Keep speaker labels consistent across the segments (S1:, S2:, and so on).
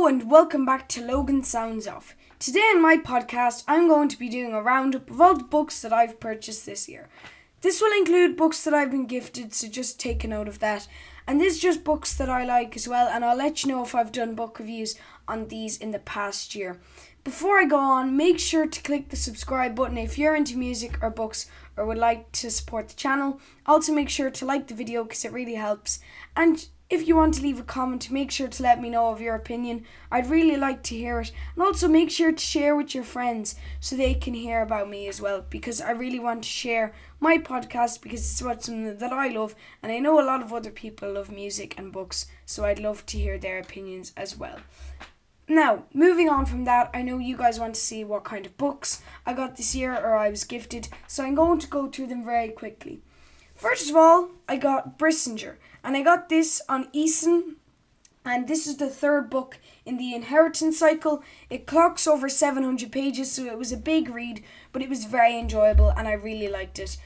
S1: Hello and welcome back to Logan Sounds Off. Today on my podcast, I'm going to be doing a roundup of all the books that I've purchased this year. This will include books that I've been gifted, so just take a note of that. And this is just books that I like as well, and I'll let you know if I've done book reviews on these in the past year. Before I go on, make sure to click the subscribe button if you're into music or books or would like to support the channel. Also make sure to like the video because it really helps. And if you want to leave a comment, make sure to let me know of your opinion. I'd really like to hear it. And also make sure to share with your friends so they can hear about me as well, because I really want to share my podcast because it's something that I love, and I know a lot of other people love music and books, so I'd love to hear their opinions as well. Now, moving on from that, I know you guys want to see what kind of books I got this year or I was gifted, so I'm going to go through them very quickly. First of all, I got Brissinger, and I got this on Eason, and this is the third book in the Inheritance cycle. It clocks over 700 pages, so it was a big read, but it was very enjoyable and I really liked it.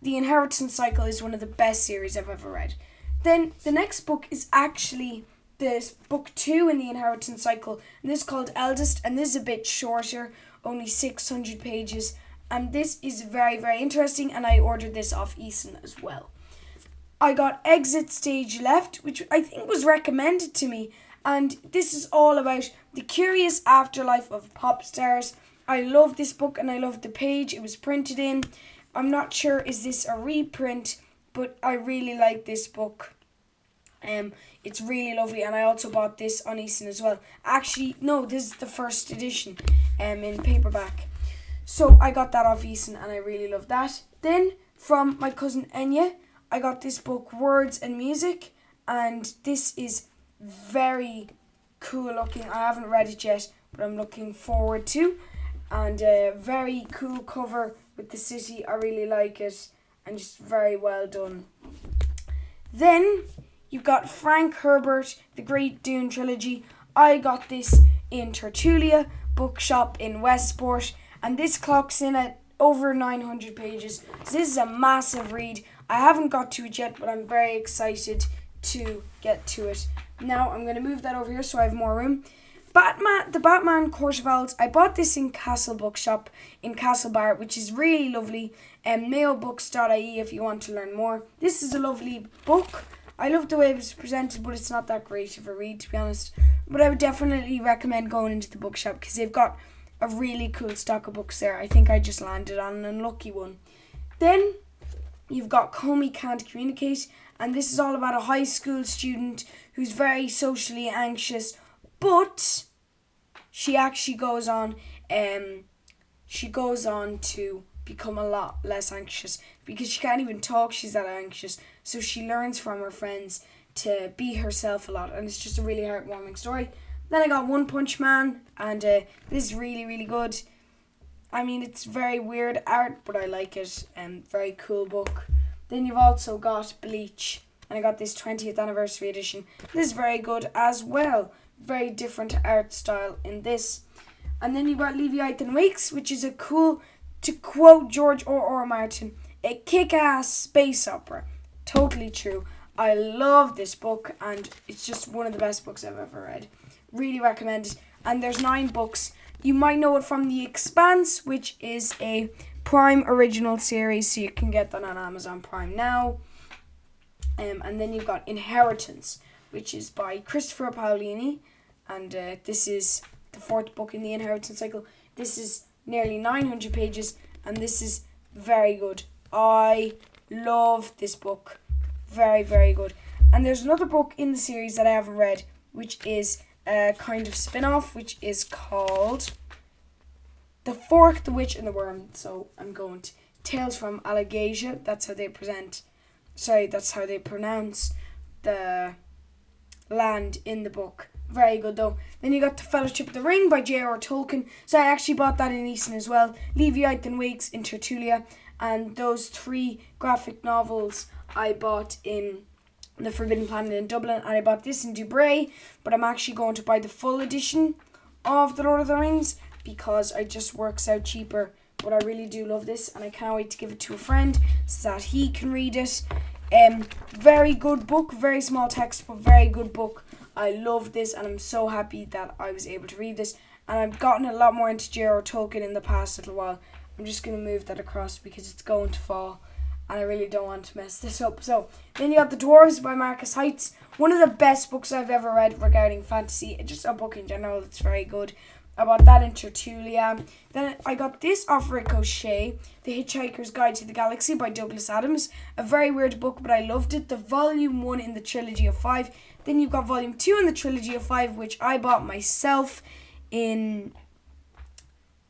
S1: The Inheritance cycle is one of the best series I've ever read. Then the next book is actually this book 2 in the Inheritance cycle, and this is called Eldest, and this is a bit shorter, only 600 pages, and this is very, very interesting, and I ordered this off Eason as well. I got Exit Stage Left, which I think was recommended to me, and this is all about the curious afterlife of pop stars. I love this book and I love the page it was printed in. I'm not sure is this a reprint, but I really like this book. It's really lovely, and I also bought this on Eason as well. Actually, no, this is the first edition in paperback. So I got that off Eason and I really love that. Then from my cousin Enya, I got this book, Words and Music, and this is very cool looking. I haven't read it yet, but I'm looking forward to. And a very cool cover with the city. I really like it, and just very well done. Then you've got Frank Herbert, The Great Dune Trilogy. I got this in Tertulia Bookshop in Westport, and this clocks in at over 900 pages. So this is a massive read. I haven't got to it yet, but I'm very excited to get to it. Now I'm going to move that over here so I have more room. The Batman Court of Owls. I bought this in Castle Bookshop in Castlebar, which is really lovely. Mailbooks.ie if you want to learn more. This is a lovely book. I love the way it was presented, but it's not that great of a read, to be honest. But I would definitely recommend going into the bookshop because they've got a really cool stock of books there. I think I just landed on an unlucky one. Then you've got Comey Can't Communicate, and this is all about a high school student who's very socially anxious, but she actually goes on to become a lot less anxious because she can't even talk, she's that anxious. So she learns from her friends to be herself a lot, and it's just a really heartwarming story. Then I got One Punch Man, and this is really, really good. I mean, it's very weird art, but I like it. Very cool book. Then you've also got Bleach, and I got this 20th anniversary edition. This is very good as well. Very different art style in this. And then you've got Leviathan Wakes, which is a cool, to quote George R.R. Martin, a kick-ass space opera. Totally true. I love this book, and it's just one of the best books I've ever read. Really recommend it. And there's 9 books. You might know it from The Expanse, which is a Prime original series, so you can get that on Amazon Prime now. And then you've got Inheritance, which is by Christopher Paolini, and this is the 4th book in the Inheritance cycle. This is nearly 900 pages, and this is very good. I love this book. Very, very good. And there's another book in the series that I haven't read, which is a kind of spin-off, which is called The Fork, the Witch and the Worm. So I'm going to Tales from Allegasia. That's how they pronounce the land in the book. Very good though. Then you got The Fellowship of the Ring by J.R.R. Tolkien. So I actually bought that in Eason as well. Leviathan Wakes in Tertulia. And those 3 graphic novels I bought in The Forbidden Planet in Dublin, and I bought this in Dubray, but I'm actually going to buy the full edition of The Lord of the Rings because it just works out cheaper. But I really do love this, and I can't wait to give it to a friend so that he can read it. Very good book, very small text, but very good book. I love this, and I'm so happy that I was able to read this. And I've gotten a lot more into J.R.R. Tolkien in the past little while. I'm just going to move that across because it's going to fall, and I really don't want to mess this up. So, then you got The Dwarves by Markus Heitz. One of the best books I've ever read regarding fantasy. Just a book in general, it's very good. I bought that in Tertulia. Then I got this off Ricochet, The Hitchhiker's Guide to the Galaxy by Douglas Adams. A very weird book, but I loved it. The volume 1 in the trilogy of 5. Then you've got volume 2 in the trilogy of 5, which I bought myself in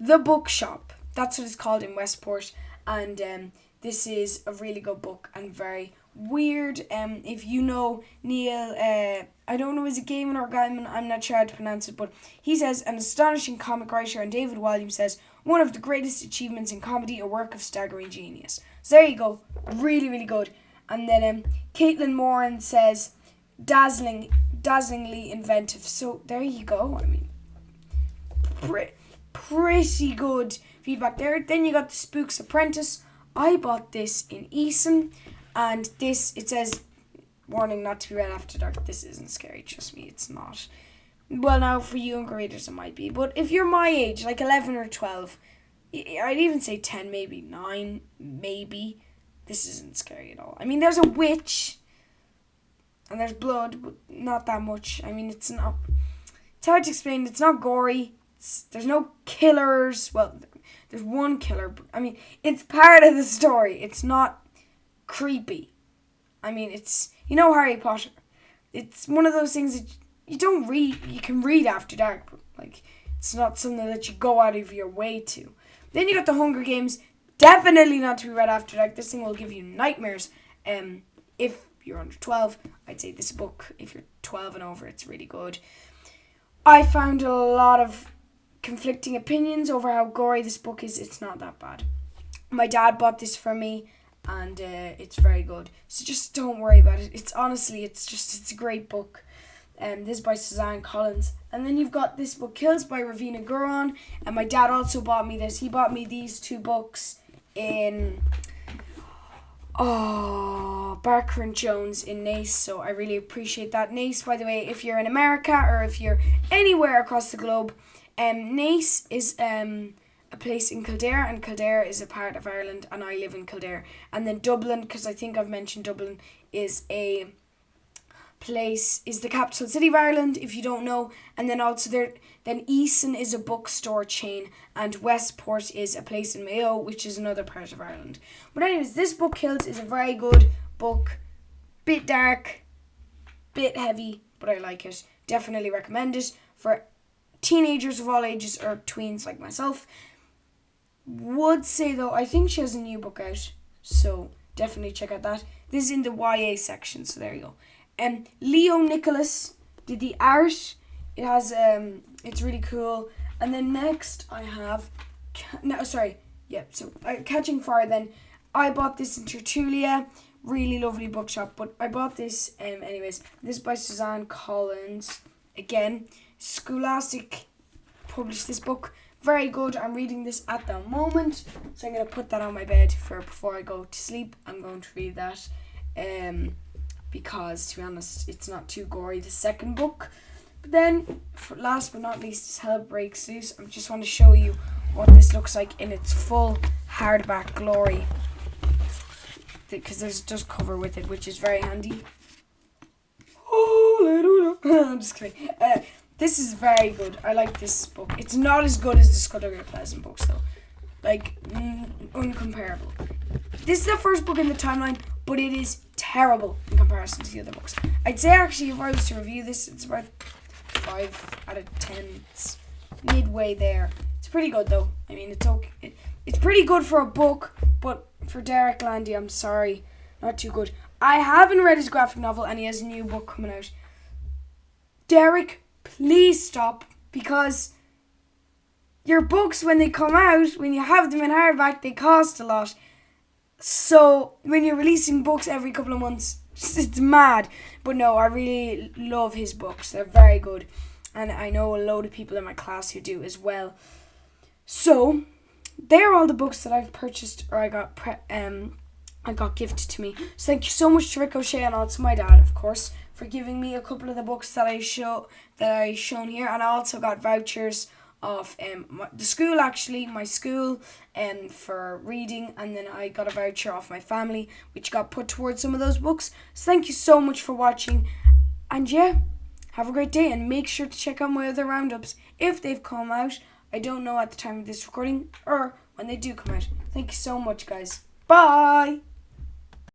S1: the bookshop. That's what it's called in Westport. And this is a really good book and very weird. If you know Neil, I don't know, is it Gaiman or Gaiman? I'm not sure how to pronounce it, but he says, an astonishing comic writer, and David Walliams says, one of the greatest achievements in comedy, a work of staggering genius. So there you go. Really, really good. And then Caitlin Moran says, dazzlingly inventive. So there you go. I mean, pretty good feedback there. Then you got the Spooks Apprentice. I bought this in Eason, and this, it says, warning not to be read after dark. This isn't scary, trust me, it's not. Well, now for younger readers it might be, but if you're my age, like 11 or 12, I'd even say 10, maybe 9, maybe, this isn't scary at all. I mean, there's a witch, and there's blood, but not that much. I mean, it's hard to explain. It's not gory. There's no killers. Well, there's one killer, but I mean, it's part of the story. It's not creepy. I mean, it's, you know, Harry Potter. It's one of those things that you don't read. You can read after dark, but like, it's not something that you go out of your way to. Then you got the Hunger Games. Definitely not to be read after dark. This thing will give you nightmares. If you're under 12, I'd say this book, if you're 12 and over, it's really good. I found a lot of conflicting opinions over how gory this book is. It's not that bad. My dad bought this for me, and it's very good. So just don't worry about it. It's honestly, it's a great book. This is by Suzanne Collins. And then you've got this book, Kills by Ravena Guron. And my dad also bought me this. He bought me these two books in Barker and Jones in Naas. So I really appreciate that. Naas, by the way, if you're in America or if you're anywhere across the globe, Naas is a place in Kildare, and Kildare is a part of Ireland, and I live in Kildare. And then Dublin, because I think I've mentioned Dublin, is a place, is the capital city of Ireland, if you don't know. And then also then Eason is a bookstore chain, and Westport is a place in Mayo, which is another part of Ireland. But anyways, this book, Kills, is a very good book. Bit dark, bit heavy, but I like it. Definitely recommend it for teenagers of all ages, or tweens like myself. Would say though, I think she has a new book out, so definitely check out that. This is in the YA section, so there you go. Leo Nicholas did the art. It has it's really cool. And then next I have Catching Fire. Then I bought this in Tertulia, really lovely bookshop, but I bought this anyways. This is by Suzanne Collins. Again, Scholastic published this book. Very good. I'm reading this at the moment, so I'm going to put that on my bed before I go to sleep. I'm going to read that because, to be honest, it's not too gory, the second book. But then, last but not least, is Hell Breaks Loose. I just want to show you what this looks like in its full hardback glory, because there's just cover with it, which is very handy. I'm just kidding. This is very good. I like this book. It's not as good as the Scudder Pleasant books, though. Like, uncomparable. This is the first book in the timeline, but it is terrible in comparison to the other books. I'd say, actually, if I was to review this, it's about 5 out of 10. It's midway there. It's pretty good, though. I mean, it's okay. It's pretty good for a book, but for Derek Landy, I'm sorry, not too good. I haven't read his graphic novel, and he has a new book coming out. Derek, please stop, because your books, when they come out, when you have them in hardback, they cost a lot. So when you're releasing books every couple of months, it's mad. But no, I really love his books. They're very good, and I know a load of people in my class who do as well. So they're all the books that I've purchased, or I got I got gifted to me. So thank you so much to Ricochet and also my dad, of course, for giving me a couple of the books that I shown here, and I also got vouchers of the school, actually, my school, for reading, and then I got a voucher off my family, which got put towards some of those books. So thank you so much for watching, and yeah, have a great day, and make sure to check out my other roundups if they've come out. I don't know at the time of this recording or when they do come out. Thank you so much, guys. Bye!